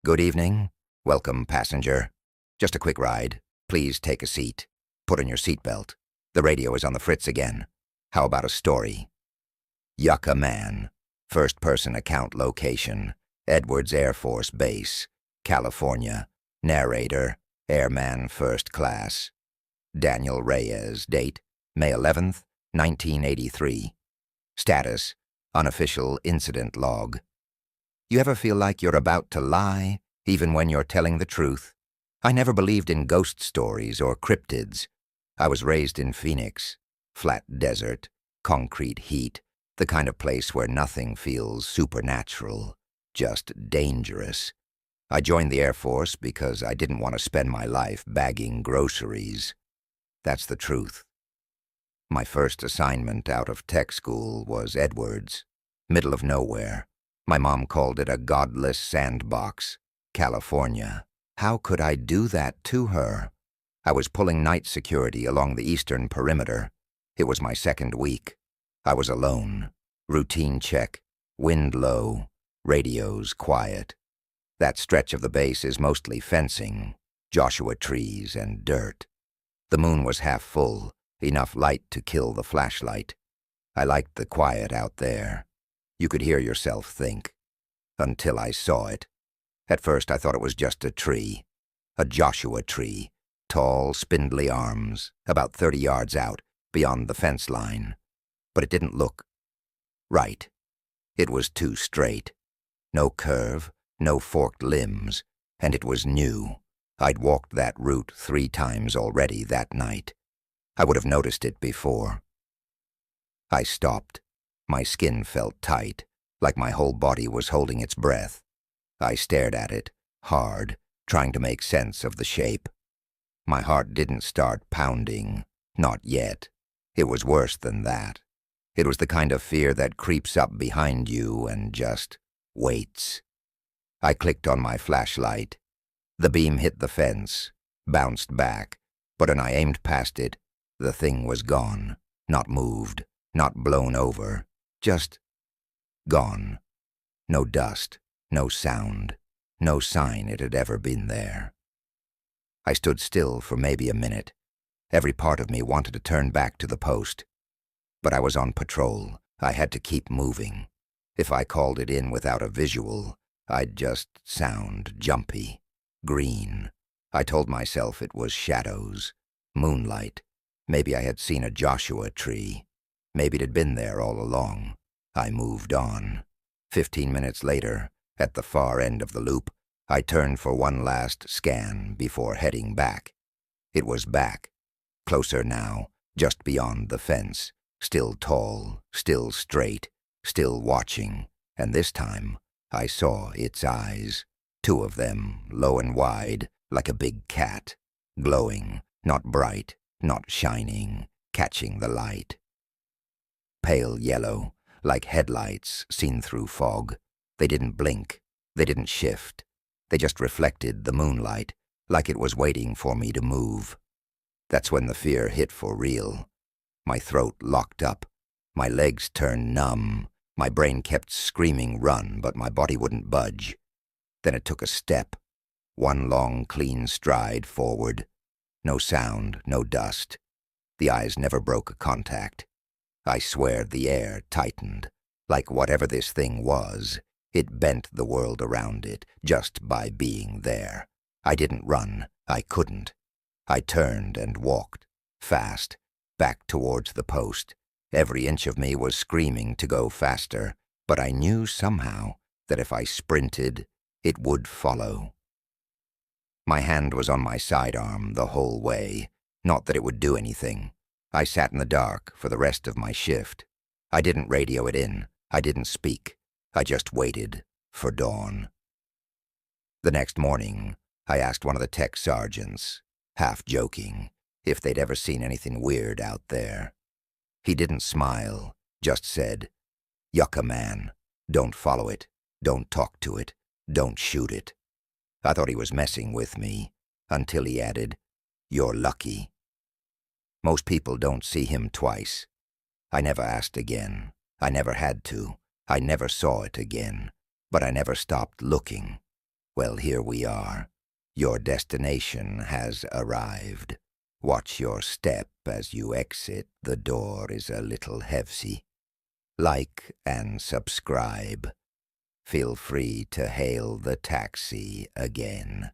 Good evening. Welcome, passenger. Just a quick ride. Please take a seat. Put on your seatbelt. The radio is on the fritz again. How about a story? Yucca Man. First-person account location. Edwards Air Force Base, California. Narrator, Airman First Class. Daniel Reyes. Date, May 11th, 1983. Status, unofficial incident log. You ever feel like you're about to lie, even when you're telling the truth? I never believed in ghost stories or cryptids. I was raised in Phoenix. Flat desert, concrete heat, the kind of place where nothing feels supernatural, just dangerous. I joined the Air Force because I didn't want to spend my life bagging groceries. That's the truth. My first assignment out of tech school was Edwards, middle of nowhere. My mom called it a godless sandbox, California. How could I do that to her? I was pulling night security along the eastern perimeter. It was my second week. I was alone. Routine check. Wind low. Radios quiet. That stretch of the base is mostly fencing, Joshua trees, and dirt. The moon was half full, enough light to kill the flashlight. I liked the quiet out there. You could hear yourself think. Until I saw it. At first I thought it was just a tree. A Joshua tree. Tall, spindly arms, about 30 yards out, beyond the fence line. But it didn't look right. It was too straight. No curve, no forked limbs, and it was new. I'd walked that route 3 times already that night. I would have noticed it before. I stopped. My skin felt tight, like my whole body was holding its breath. I stared at it, hard, trying to make sense of the shape. My heart didn't start pounding, not yet. It was worse than that. It was the kind of fear that creeps up behind you and just waits. I clicked on my flashlight. The beam hit the fence, bounced back, but when I aimed past it, the thing was gone, not moved, not blown over. Just gone. No dust, no sound, no sign it had ever been there. I stood still for maybe a minute. Every part of me wanted to turn back to the post. But I was on patrol. I had to keep moving. If I called it in without a visual, I'd just sound jumpy, green. I told myself it was shadows, moonlight. Maybe I had seen a Joshua tree. Maybe it had been there all along. I moved on. 15 minutes later, at the far end of the loop, I turned for one last scan before heading back. It was back. Closer now, just beyond the fence. Still tall, still straight, still watching. And this time, I saw its eyes. 2 of them, low and wide, like a big cat. Glowing, not bright, not shining, catching the light. Pale yellow, like headlights seen through fog. They didn't blink. They didn't shift. They just reflected the moonlight, like it was waiting for me to move. That's when the fear hit for real. My throat locked up. My legs turned numb. My brain kept screaming run, but my body wouldn't budge. Then it took a step. One long, clean stride forward. No sound, no dust. The eyes never broke a contact. I swear the air tightened. Like whatever this thing was, it bent the world around it just by being there. I didn't run. I couldn't. I turned and walked, fast, back towards the post. Every inch of me was screaming to go faster, but I knew somehow that if I sprinted, it would follow. My hand was on my sidearm the whole way, not that it would do anything. I sat in the dark for the rest of my shift. I didn't radio it in. I didn't speak. I just waited for dawn. The next morning, I asked one of the tech sergeants, half joking, if they'd ever seen anything weird out there. He didn't smile, just said, "Yucca Man, don't follow it, don't talk to it, don't shoot it." I thought he was messing with me, until he added, "You're lucky." Most people don't see him twice. I never asked again. I never had to. I never saw it again. But I never stopped looking. Well, here we are. Your destination has arrived. Watch your step as you exit. The door is a little heavy. Like and subscribe. Feel free to hail the taxi again.